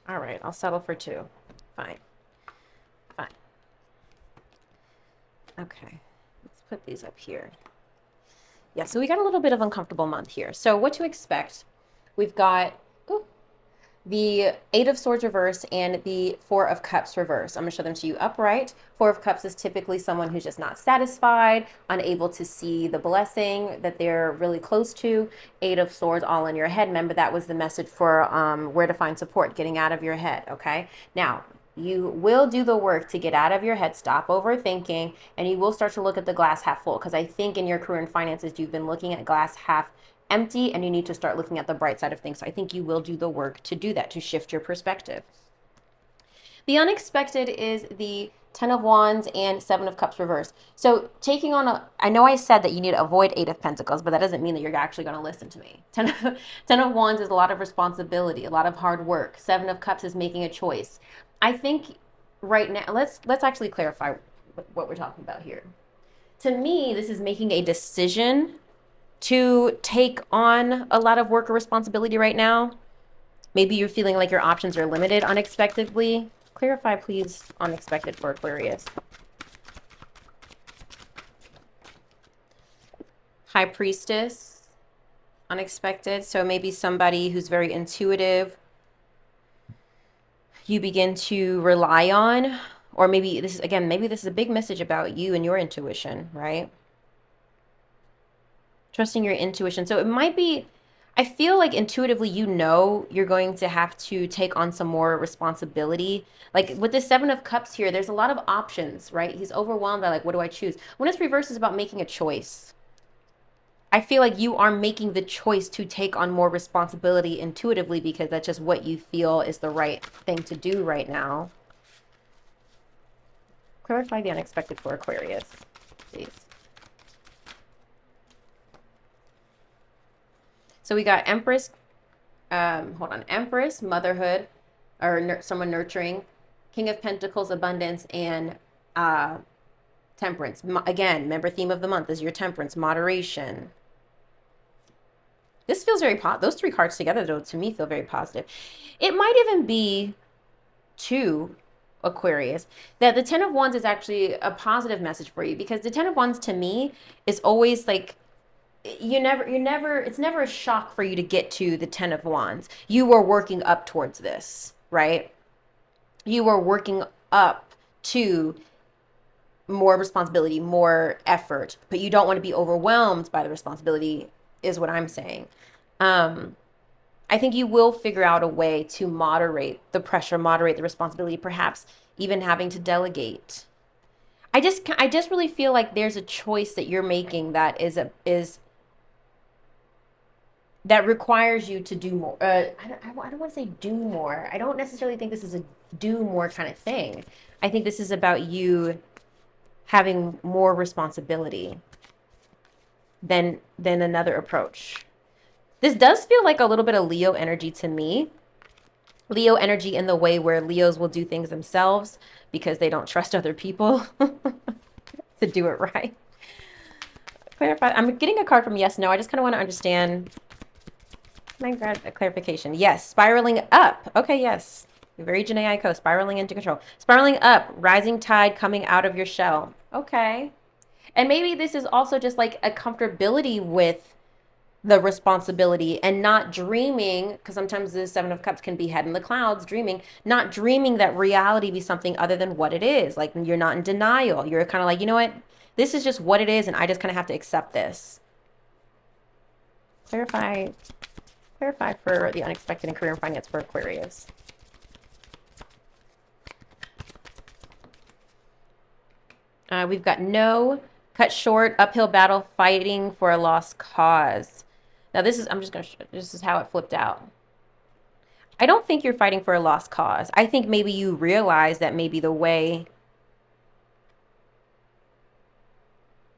[SPEAKER 1] All right, I'll settle for two. Fine. Fine. Okay, let's put these up here. Yeah, so we got a little bit of uncomfortable month here. So what to expect? We've got the Eight of Swords reverse and the Four of Cups reverse. I'm going to show them to you upright. Four of Cups is typically someone who's just not satisfied, unable to see the blessing that they're really close to. Eight of Swords all in your head. Remember, that was the message for where to find support, getting out of your head, okay? Now, you will do the work to get out of your head, stop overthinking, and you will start to look at the glass half full, because I think in your career and finances, you've been looking at glass half empty, and you need to start looking at the bright side of things. So I think you will do the work to do that, to shift your perspective. The unexpected is the Ten of Wands and Seven of Cups reverse. So taking on I know I said that you need to avoid Eight of Pentacles, but that doesn't mean that you're actually going to listen to me. Ten of Wands is a lot of responsibility, a lot of hard work. Seven of Cups is making a choice. I think right now, let's actually clarify what we're talking about here. To me, this is making a decision to take on a lot of work or responsibility right now. Maybe you're feeling like your options are limited unexpectedly. Clarify, please, unexpected for Aquarius. High Priestess, unexpected. So maybe somebody who's very intuitive, you begin to rely on, or maybe this is a big message about you and your intuition, right? Trusting your intuition. So it might be, I feel like intuitively, you know, you're going to have to take on some more responsibility. Like with the Seven of Cups here, there's a lot of options, right? He's overwhelmed by like, what do I choose? When it's reversed, it's about making a choice. I feel like you are making the choice to take on more responsibility intuitively because that's just what you feel is the right thing to do right now. Clarify the unexpected for Aquarius, please. So we got Empress, hold on, Empress, motherhood, or someone nurturing, King of Pentacles, abundance, and temperance. Again, remember, theme of the month is your temperance, moderation. This feels very positive. Those three cards together, though, to me feel very positive. It might even be to Aquarius that the Ten of Wands is actually a positive message for you, because the Ten of Wands to me is always like, it's never a shock for you to get to the Ten of Wands. You were working up towards this, right? You were working up to more responsibility, more effort, but you don't want to be overwhelmed by the responsibility, is what I'm saying. I think you will figure out a way to moderate the pressure, moderate the responsibility, perhaps even having to delegate. I just really feel like there's a choice that you're making that that requires you to do more. I don't want to say do more. I don't necessarily think this is a do more kind of thing. I think this is about you having more responsibility than another approach. This does feel like a little bit of Leo energy to me. Leo energy in the way where Leos will do things themselves because they don't trust other people to do it right. Clarify. I'm getting a card from yes, no. I just kind of want to understand. Can I grab a clarification? Yes, spiraling up. Okay, yes. Very Janae Aiko, spiraling into control. Spiraling up, rising tide coming out of your shell. Okay. And maybe this is also just like a comfortability with the responsibility and not dreaming, because sometimes the Seven of Cups can be head in the clouds, not dreaming that reality be something other than what it is. Like, you're not in denial. You're kind of like, you know what? This is just what it is, and I just kind of have to accept this. Clarify for the unexpected in career and finance for Aquarius. We've got no, cut short, uphill battle, fighting for a lost cause. Now this is how it flipped out. I don't think you're fighting for a lost cause. I think maybe you realize that maybe the way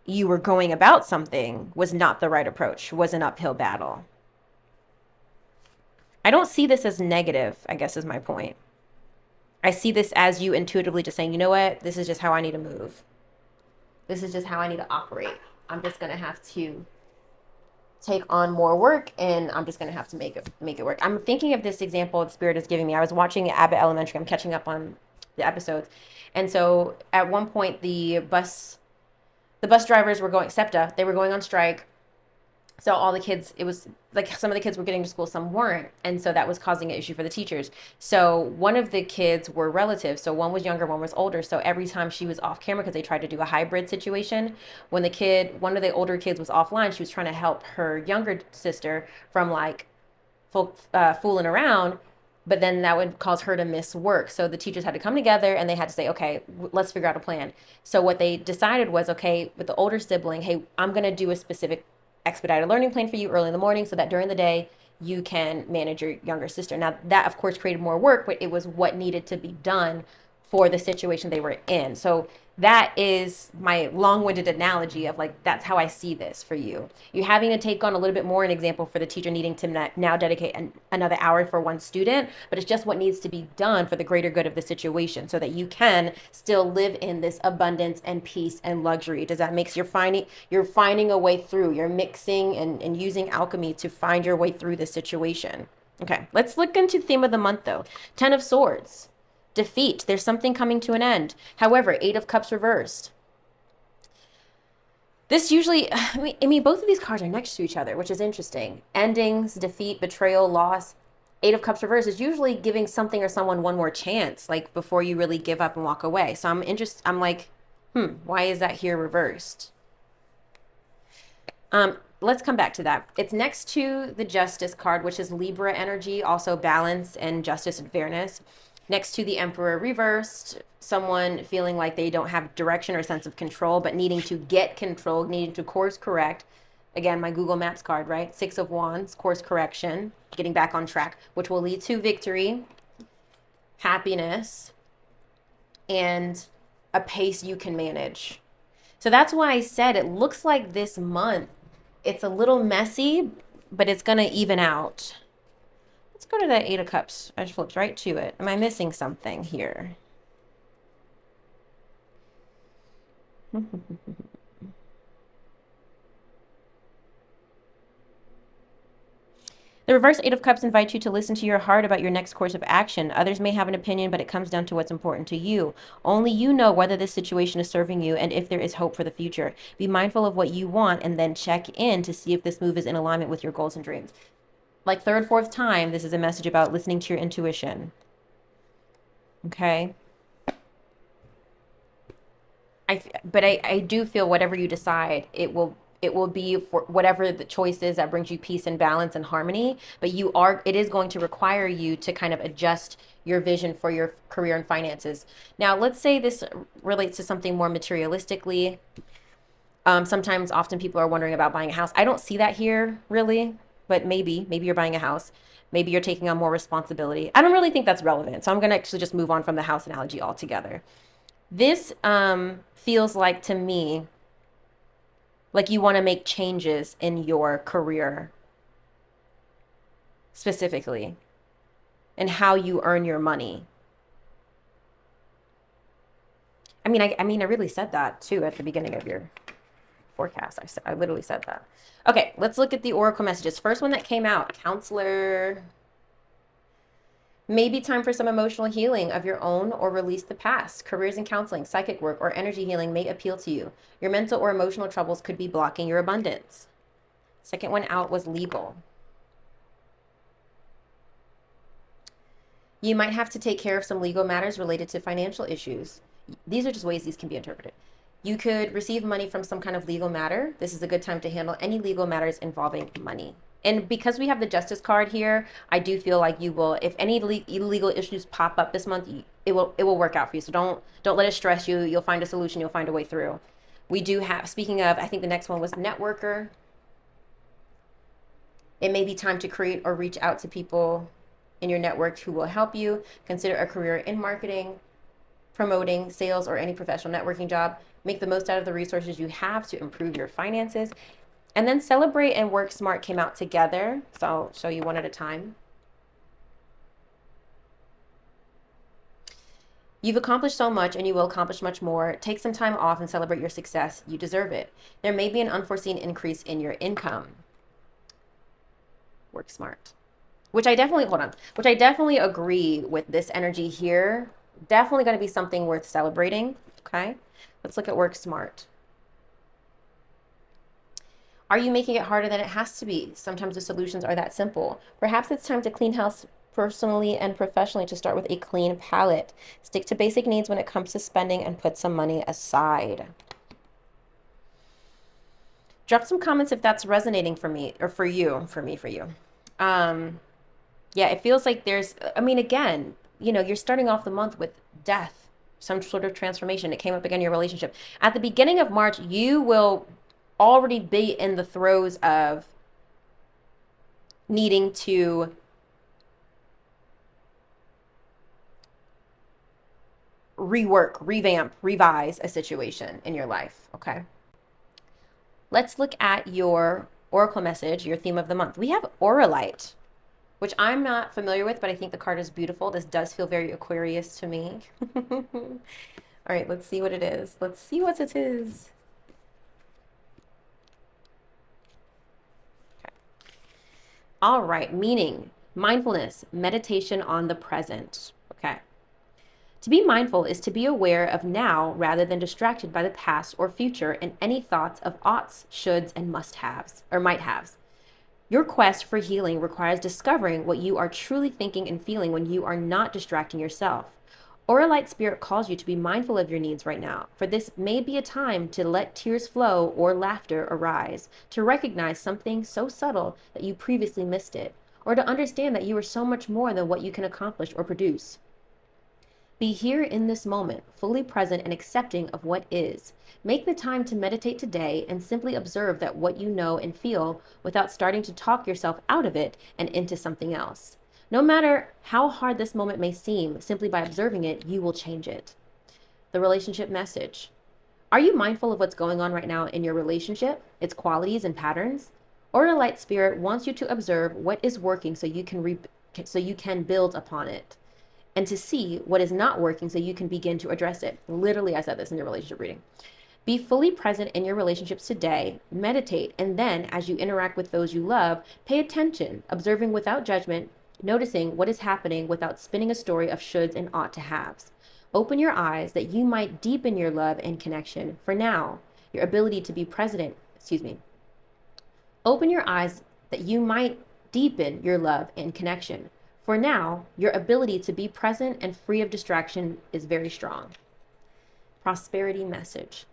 [SPEAKER 1] you were going about something was not the right approach, was an uphill battle. I don't see this as negative, I guess is my point. I see this as you intuitively just saying, you know what, this is just how I need to move. This is just how I need to operate. I'm just going to have to take on more work, and I'm just going to have to make it work. I'm thinking of this example the Spirit is giving me. I was watching Abbott Elementary. I'm catching up on the episodes. And so at one point, the bus drivers were going, SEPTA, they were going on strike. So all the kids, it was like some of the kids were getting to school, some weren't. And so that was causing an issue for the teachers. So one of the kids were relatives. So one was younger, one was older. So every time she was off camera, because they tried to do a hybrid situation, when one of the older kids was offline, she was trying to help her younger sister from like fooling around. But then that would cause her to miss work. So the teachers had to come together and they had to say, okay, let's figure out a plan. So what they decided was, okay, with the older sibling, hey, I'm going to do a specific expedited learning plan for you early in the morning so that during the day you can manage your younger sister. Now that of course created more work, but it was what needed to be done for the situation they were in. So that is my long-winded analogy of like, that's how I see this for you. You're having to take on a little bit more an example for the teacher needing to now dedicate another hour for one student, but it's just what needs to be done for the greater good of the situation so that you can still live in this abundance and peace and luxury. Does that make you're finding a way through, you're mixing and using alchemy to find your way through this situation. Okay, let's look into the theme of the month though. 10 of Swords. Defeat. There's something coming to an end. However, 8 of Cups reversed. This usually, I mean, both of these cards are next to each other, which is interesting. Endings, defeat, betrayal, loss. 8 of Cups reversed is usually giving something or someone one more chance, like before you really give up and walk away. So I'm like, why is that here reversed? Let's come back to that. It's next to the Justice card, which is Libra energy, also balance and justice and fairness. Next to the Emperor reversed, someone feeling like they don't have direction or sense of control, but needing to get control, needing to course correct Again, my Google Maps card, right? Six of Wands, course correction, getting back on track, which will lead to victory, happiness, and a pace you can manage. So that's why I said it looks like this month, it's a little messy, but it's going to even out. Let's go to that Eight of Cups. I just flipped right to it. Am I missing something here? The reverse Eight of Cups invites you to listen to your heart about your next course of action. Others may have an opinion, but it comes down to what's important to you. Only you know whether this situation is serving you and if there is hope for the future. Be mindful of what you want and then check in to see if this move is in alignment with your goals and dreams. Like third, fourth time, this is a message about listening to your intuition. Okay? But I do feel whatever you decide, it will be for whatever the choice is that brings you peace and balance and harmony. But it is going to require you to kind of adjust your vision for your career and finances. Now, let's say this relates to something more materialistically. Sometimes, often people are wondering about buying a house. I don't see that here really, but maybe you're buying a house. Maybe you're taking on more responsibility. I don't really think that's relevant. So I'm going to actually just move on from the house analogy altogether. This feels like to me like you want to make changes in your career specifically and how you earn your money. I really said that too at the beginning of your forecast. I literally said that. Okay, let's look at the oracle messages. First one that came out, counselor. Maybe time for some emotional healing of your own or release the past. Careers in counseling, psychic work, or energy healing may appeal to you. Your mental or emotional troubles could be blocking your abundance. Second one out was legal. You might have to take care of some legal matters related to financial issues. These are just ways these can be interpreted. You could receive money from some kind of legal matter. This is a good time to handle any legal matters involving money. And because we have the Justice card here, I do feel like you will, if any illegal issues pop up this month, it will work out for you. So don't let it stress you. You'll find a solution. You'll find a way through. We do have, speaking of, I think the next one was Networker. It may be time to create or reach out to people in your network who will help you. Consider a career in marketing, promoting, sales, or any professional networking job. Make the most out of the resources you have to improve your finances. And then Celebrate and Work Smart came out together. So I'll show you one at a time. You've accomplished so much and you will accomplish much more. Take some time off and celebrate your success. You deserve it. There may be an unforeseen increase in your income. Work smart. Which I definitely agree with this energy here. Definitely going to be something worth celebrating. Okay. Let's look at work smart. Are you making it harder than it has to be? Sometimes the solutions are that simple. Perhaps it's time to clean house personally and professionally to start with a clean palette. Stick to basic needs when it comes to spending and put some money aside. Drop some comments if that's resonating for me or for you, for you. Yeah, it feels like there's, again, you're starting off the month with death, some sort of transformation. It came up again in your relationship. At the beginning of March, you will already be in the throes of needing to rework, revamp, revise a situation in your life, okay? Let's look at your oracle message, your theme of the month. We have Auralite, which I'm not familiar with, but I think the card is beautiful. This does feel very Aquarius to me. All right, let's see what it is. Let's see what it is. All right, meaning, mindfulness, meditation on the present. Okay. To be mindful is to be aware of now rather than distracted by the past or future and any thoughts of oughts, shoulds, and must-haves or might-haves. Your quest for healing requires discovering what you are truly thinking and feeling when you are not distracting yourself. Auralite Spirit calls you to be mindful of your needs right now, for this may be a time to let tears flow or laughter arise, to recognize something so subtle that you previously missed it, or to understand that you are so much more than what you can accomplish or produce. Be here in this moment, fully present and accepting of what is. Make the time to meditate today and simply observe that what you know and feel without starting to talk yourself out of it and into something else. No matter how hard this moment may seem, simply by observing it, you will change it. The relationship message. Are you mindful of what's going on right now in your relationship, its qualities and patterns? Or a light spirit wants you to observe what is working so you can build upon it, and to see what is not working so you can begin to address it. Literally, I said this in your relationship reading. Be fully present in your relationships today, meditate, and then as you interact with those you love, pay attention, observing without judgment, noticing what is happening without spinning a story of shoulds and ought to haves. Open your eyes that you might deepen your love and connection. For now, your ability to be Open your eyes that you might deepen your love and connection. For now, your ability to be present and free of distraction is very strong. Prosperity message.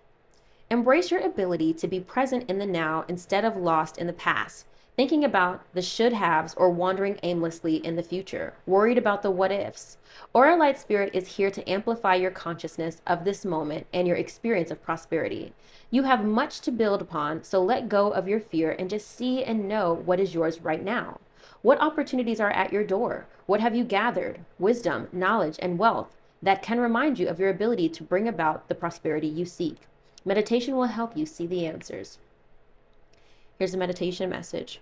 [SPEAKER 1] Embrace your ability to be present in the now instead of lost in the past, thinking about the should-haves or wandering aimlessly in the future, worried about the what-ifs. Aura Light Spirit is here to amplify your consciousness of this moment and your experience of prosperity. You have much to build upon, so let go of your fear and just see and know what is yours right now. What opportunities are at your door? What have you gathered? Wisdom, knowledge, and wealth that can remind you of your ability to bring about the prosperity you seek. Meditation will help you see the answers. Here's a meditation message.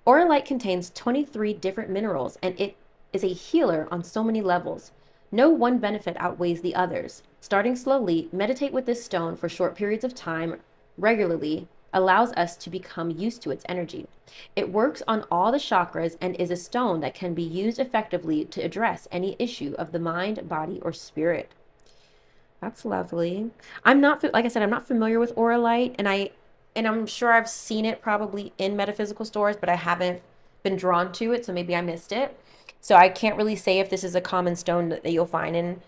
[SPEAKER 1] Aura Light contains 23 different minerals, and it is a healer on so many levels. No one benefit outweighs the others. Starting slowly, meditate with this stone for short periods of time regularly allows us to become used to its energy. It works on all the chakras and is a stone that can be used effectively to address any issue of the mind, body, or spirit. That's lovely. Like I said, I'm not familiar with Aura Light, and I'm sure I've seen it probably in metaphysical stores, but I haven't been drawn to it, so maybe I missed it. So I can't really say if this is a common stone that you'll find in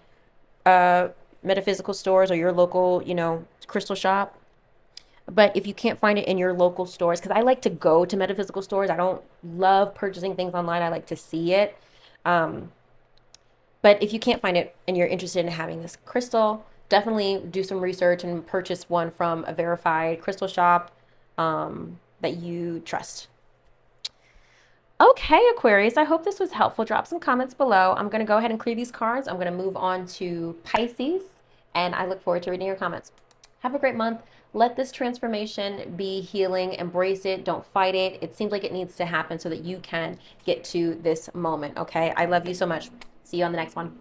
[SPEAKER 1] metaphysical stores or your local, crystal shop. But if you can't find it in your local stores, because I like to go to metaphysical stores, I don't love purchasing things online. I like to see it. But if you can't find it and you're interested in having this crystal, definitely do some research and purchase one from a verified crystal shop that you trust. Okay, Aquarius, I hope this was helpful. Drop some comments below. I'm going to go ahead and clear these cards. I'm going to move on to Pisces, and I look forward to reading your comments. Have a great month. Let this transformation be healing. Embrace it. Don't fight it. It seems like it needs to happen so that you can get to this moment, okay? I love you so much. See you on the next one.